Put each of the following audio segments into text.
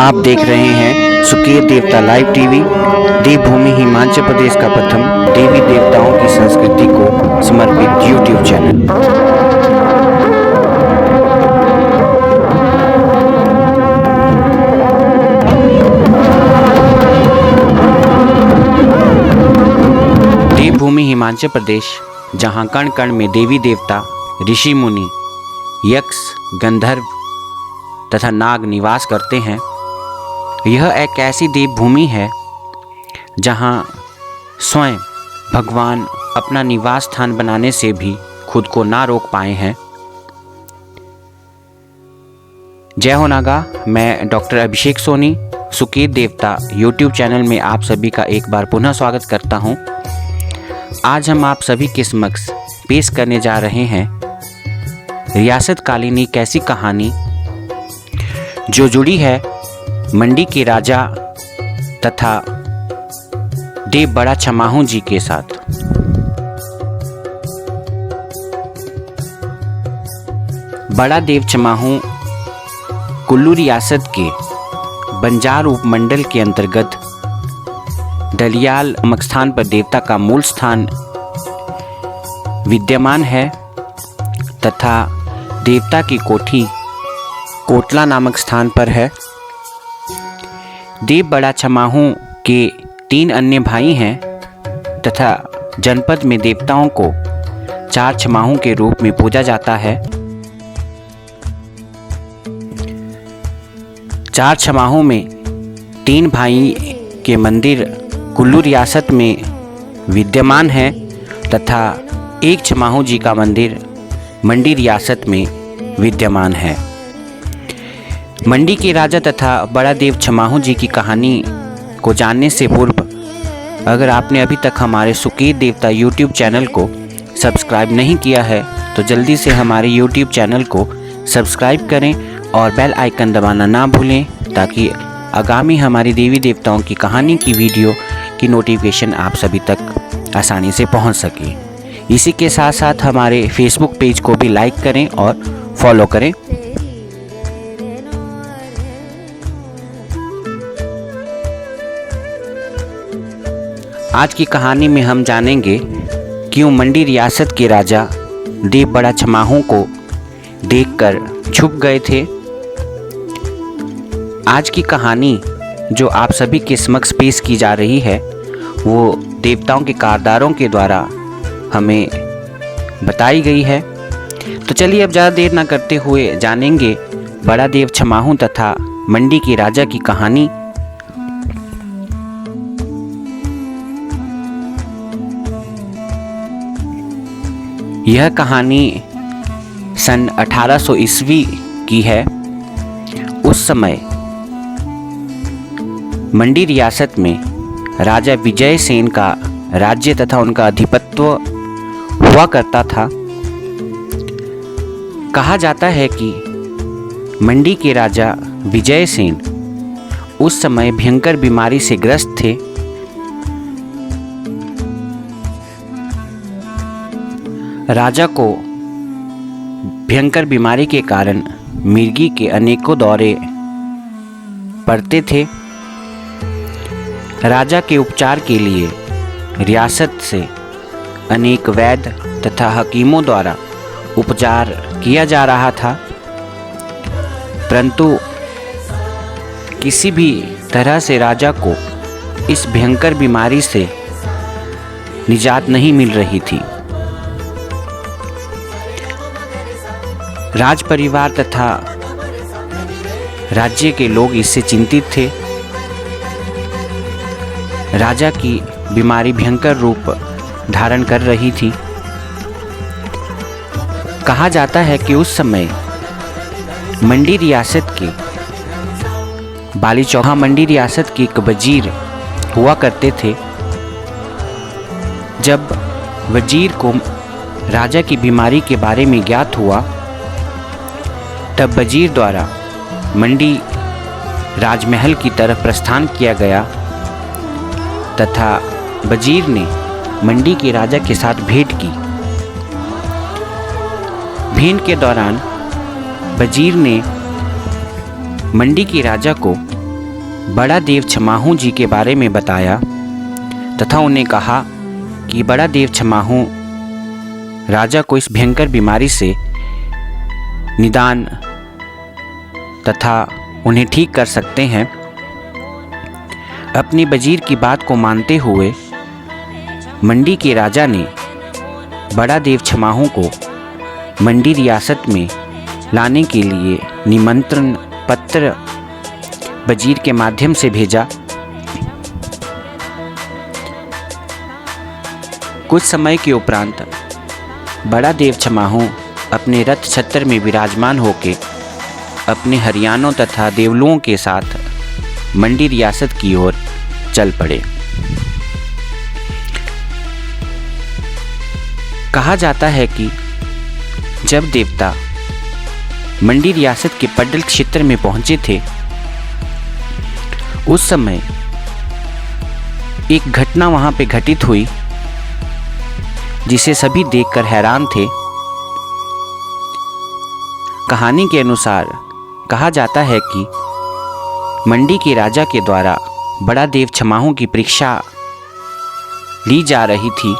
आप देख रहे हैं सुकेत देवता लाइव टीवी। देवभूमि हिमाचल प्रदेश का प्रथम देवी देवताओं की संस्कृति को समर्पित यूट्यूब चैनल। देवभूमि हिमाचल प्रदेश, जहां कण कण में देवी देवता, ऋषि मुनि, यक्ष, गंधर्व तथा नाग निवास करते हैं। यह एक ऐसी देवभूमि है जहां स्वयं भगवान अपना निवास स्थान बनाने से भी खुद को ना रोक पाए हैं। जय हो नागा। मैं डॉक्टर अभिषेक सोनी सुकेत देवता यूट्यूब चैनल में आप सभी का एक बार पुनः स्वागत करता हूं। आज हम आप सभी के समक्ष पेश करने जा रहे हैं रियासत कालीन एक ऐसी कहानी जो जुड़ी है मंडी के राजा तथा देव बड़ा छमाहू जी के साथ। बड़ा देव छमाहू कुल्लू रियासत के बंजार उपमंडल के अंतर्गत डलियाल नामक स्थान पर देवता का मूल स्थान विद्यमान है तथा देवता की कोठी कोटला नामक स्थान पर है। देव बड़ा छमाहू के 3 अन्य भाई हैं तथा जनपद में देवताओं को 4 छमाहू के रूप में पूजा जाता है। 4 छमाहू में 3 भाई के मंदिर कुल्लू रियासत में विद्यमान है तथा 1 छमाहू जी का मंदिर मंडी रियासत में विद्यमान है। मंडी के राजा तथा बड़ा देव छमाहू जी की कहानी को जानने से पूर्व अगर आपने अभी तक हमारे सुकेत देवता यूट्यूब चैनल को सब्सक्राइब नहीं किया है तो जल्दी से हमारे यूट्यूब चैनल को सब्सक्राइब करें और बेल आइकन दबाना ना भूलें ताकि आगामी हमारी देवी देवताओं की कहानी की वीडियो की नोटिफिकेशन आप सभी तक आसानी से पहुंच सके। इसी के साथ साथ हमारे फेसबुक पेज को भी लाइक करें और फॉलो करें। आज की कहानी में हम जानेंगे क्यों मंडी रियासत के राजा देव बड़ा छमाहू को देखकर छुप गए थे। आज की कहानी जो आप सभी के समक्ष पेश की जा रही है वो देवताओं के कारदारों के द्वारा हमें बताई गई है। तो चलिए अब ज़्यादा देर ना करते हुए जानेंगे बड़ा देव छमाहू तथा मंडी के राजा की कहानी। यह कहानी सन 1800 ईस्वी की है। उस समय मंडी रियासत में राजा विजय सेन का राज्य तथा उनका अधिपत्य हुआ करता था। कहा जाता है कि मंडी के राजा विजय सेन उस समय भयंकर बीमारी से ग्रस्त थे। राजा को भयंकर बीमारी के कारण मिर्गी के अनेकों दौरे पड़ते थे। राजा के उपचार के लिए रियासत से अनेक वैद्य तथा हकीमों द्वारा उपचार किया जा रहा था, परंतु किसी भी तरह से राजा को इस भयंकर बीमारी से निजात नहीं मिल रही थी। राज परिवार तथा राज्य के लोग इससे चिंतित थे। राजा की बीमारी भयंकर रूप धारण कर रही थी। कहा जाता है कि उस समय मंडी रियासत के बाली चौहा मंडी रियासत के एक वजीर हुआ करते थे। जब वजीर को राजा की बीमारी के बारे में ज्ञात हुआ तब वजीर द्वारा मंडी राजमहल की तरफ प्रस्थान किया गया तथा वजीर ने मंडी के राजा के साथ भेंट की। भेंट के दौरान वजीर ने मंडी के राजा को बड़ा देव छमाहू जी के बारे में बताया तथा उन्हें कहा कि बड़ा देव छमाहू राजा को इस भयंकर बीमारी से निदान तथा उन्हें ठीक कर सकते हैं। अपनी वजीर की बात को मानते हुए मंडी के राजा ने बड़ा देव छमाहू को मंडी रियासत में लाने के लिए निमंत्रण पत्र वजीर के माध्यम से भेजा। कुछ समय के उपरांत बड़ा देव छमाहू अपने रथ छत्र में विराजमान होकर अपने हरियाणों तथा देवलुओं के साथ मंडी रियासत की ओर चल पड़े। कहा जाता है कि जब देवता मंडी रियासत के पड्डल क्षेत्र में पहुंचे थे, उस समय एक घटना वहां पे घटित हुई जिसे सभी देखकर हैरान थे। कहानी के अनुसार कहा जाता है कि मंडी के राजा के द्वारा बड़ा देव छमाहू की परीक्षा ली जा रही थी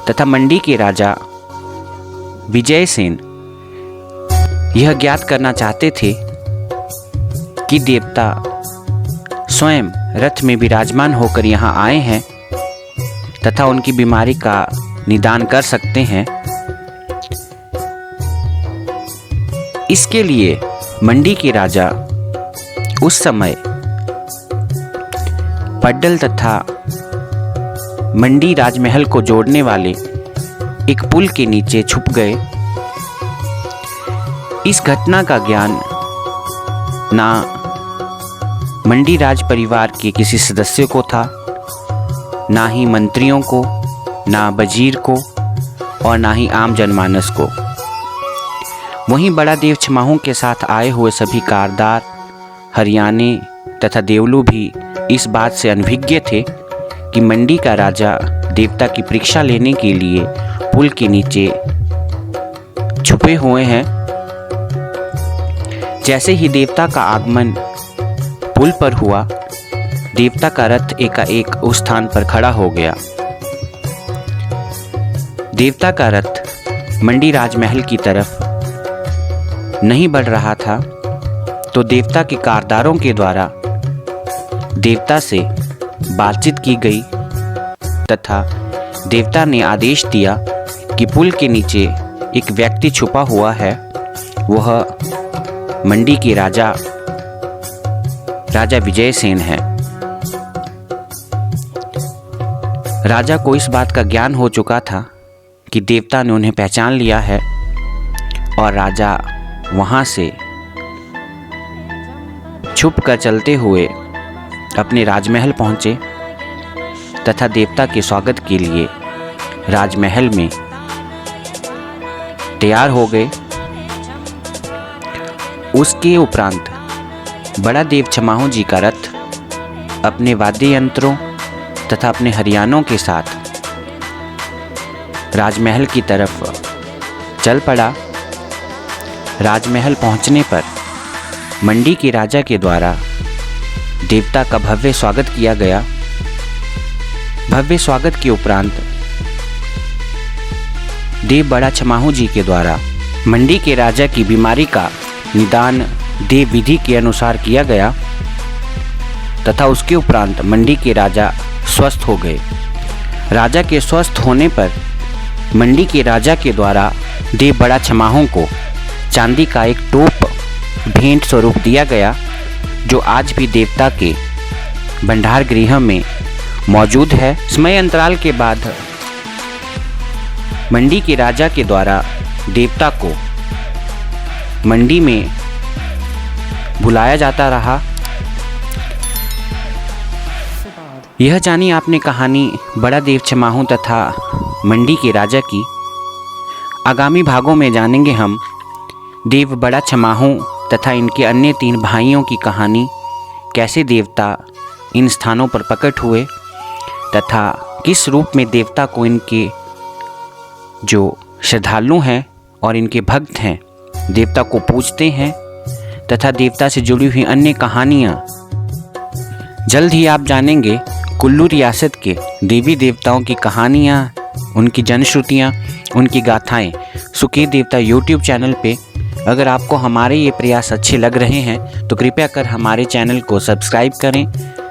तथा मंडी के राजा विजयसेन यह ज्ञात करना चाहते थे कि देवता स्वयं रथ में विराजमान होकर यहाँ आए हैं तथा उनकी बीमारी का निदान कर सकते हैं। इसके लिए मंडी के राजा उस समय पड्डल तथा मंडी राजमहल को जोड़ने वाले एक पुल के नीचे छुप गए। इस घटना का ज्ञान ना मंडी राज परिवार के किसी सदस्य को था, ना ही मंत्रियों को, ना वजीर को और ना ही आम जनमानस को। वहीं बड़ा देव छमाहू के साथ आए हुए सभी कारदार, हरियाणे तथा देवलू भी इस बात से अनभिज्ञ थे कि मंडी का राजा देवता की परीक्षा लेने के लिए पुल के नीचे छुपे हुए हैं। जैसे ही देवता का आगमन पुल पर हुआ, देवता का रथ एकाएक उस स्थान पर खड़ा हो गया। देवता का रथ मंडी राजमहल की तरफ नहीं बढ़ रहा था तो देवता के कारदारों के द्वारा देवता से बातचीत की गई तथा देवता ने आदेश दिया कि पुल के नीचे एक व्यक्ति छुपा हुआ है, वह मंडी के राजा विजयसेन है। राजा को इस बात का ज्ञान हो चुका था कि देवता ने उन्हें पहचान लिया है और राजा वहां से छुप कर चलते हुए अपने राजमहल पहुंचे तथा देवता के स्वागत के लिए राजमहल में तैयार हो गए। उसके उपरांत बड़ा देव छमाहू जी का रथ अपने वाद्य यंत्रों तथा अपने हरियाणों के साथ राजमहल की तरफ चल पड़ा। राजमहल पहुंचने पर मंडी के राजा के द्वारा देवता का भव्य स्वागत किया गया। भव्य स्वागत के उपरांत देव बड़ा छमाहू जी के द्वारा मंडी के राजा की बीमारी का निदान देव विधि के अनुसार किया गया तथा उसके उपरांत मंडी के राजा स्वस्थ हो गए। राजा के स्वस्थ होने पर मंडी के राजा के द्वारा देव बड़ा छमाहू को चांदी का एक टोप भेंट स्वरूप दिया गया, जो आज भी देवता के भंडार गृह में मौजूद है। समय अंतराल के बाद मंडी के राजा के द्वारा देवता को मंडी में बुलाया जाता रहा। यह जानी आपने कहानी बड़ा देव छमाहू तथा मंडी के राजा की। आगामी भागों में जानेंगे हम देव बड़ा छमाहू तथा इनके अन्य 3 भाइयों की कहानी, कैसे देवता इन स्थानों पर प्रकट हुए तथा किस रूप में देवता को इनके जो श्रद्धालु हैं और इनके भक्त हैं देवता को पूजते हैं तथा देवता से जुड़ी हुई अन्य कहानियाँ। जल्द ही आप जानेंगे कुल्लू रियासत के देवी देवताओं की कहानियाँ, उनकी जनश्रुतियाँ, उनकी गाथाएँ सुकीर देवता यूट्यूब चैनल पे। अगर आपको हमारे ये प्रयास अच्छे लग रहे हैं तो कृपया कर हमारे चैनल को सब्सक्राइब करें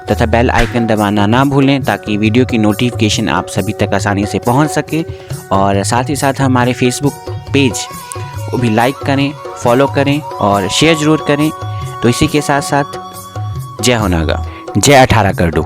तथा बेल आइकन दबाना ना भूलें, ताकि वीडियो की नोटिफिकेशन आप सभी तक आसानी से पहुंच सके। और साथ ही साथ हमारे फेसबुक पेज को भी लाइक करें, फॉलो करें और शेयर ज़रूर करें। तो इसी के साथ साथ जय हो नागा, जय 18 करडू।